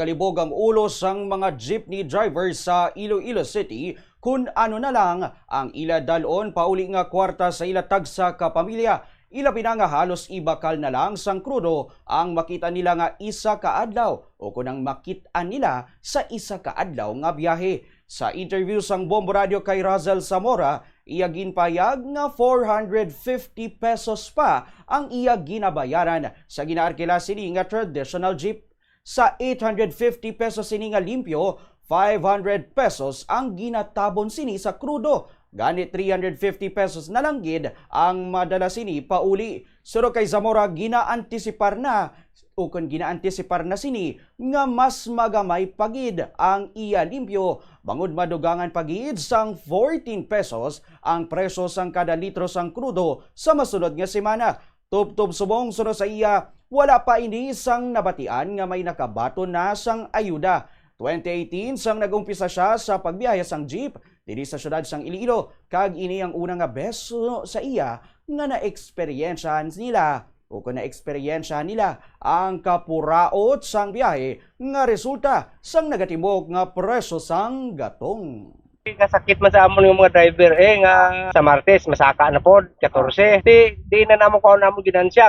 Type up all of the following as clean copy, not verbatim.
Kalibog ang ulo sang mga jeepney drivers sa Iloilo City kung ano na lang ang ila dalon pauli nga kwarta sa ila tagsa ka pamilya. Ila pinanga halos ibakal na lang sang krudo ang makita nila nga isa ka adlaw o kunang makitaan nila sa isa ka adlaw nga biyahe. Sa interview sang Bombo Radio kay Razel Zamora, iya ginpayag nga 450 pesos pa ang iya ginabayaran sa ginaarkila sini nga traditional jeep. Sa 850 pesos sini nga limpyo, 500 pesos ang ginatabon sini sa krudo. Ganit 350 pesos na lang gid ang madala sini pauli. Suro kay Zamora ginaantisipar na sini nga mas magamay pagid ang iya limpyo. Bangod madugangan pagid sang 14 pesos ang presyo sang kada litro sang krudo sa masunod nga semana. Tubtob subong suno sa iya, wala pa ini sang nabatian nga may nakabaton na sang ayuda. 2018 sang nagumpisa siya sa pagbiyahe sang jeep diri sa syudad sang Iloilo, kag ini ang una nga beso sa iya nga na-eksperyensyahan nila ang kapuraot sang biyahe nga resulta sang nagatibok nga presyo sang gatong. Kasakit man sa amon yung mga driver nga sa Martes masaka na pod 14. Di na namo ko namo ginansya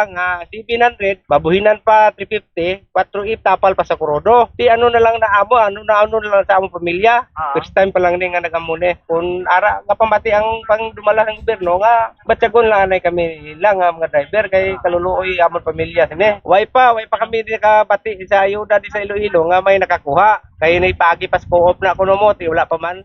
nga 700 babuhinan pa 350 4 tapal pa sa kurodo. Di ano na lang na lang sa among pamilya. First time pa lang ni nga nagamune. Kun ara nga pamati ang pang dumala ng gobyerno nga batyagon lang anay kami lang nga mga driver kay kaluluoy amon pamilya sini. Way pa kami nakabati sa ayuda di sa Iloilo nga may nakakuha. Kaya na ipagi pas co-op na kuno mo, wala pa man.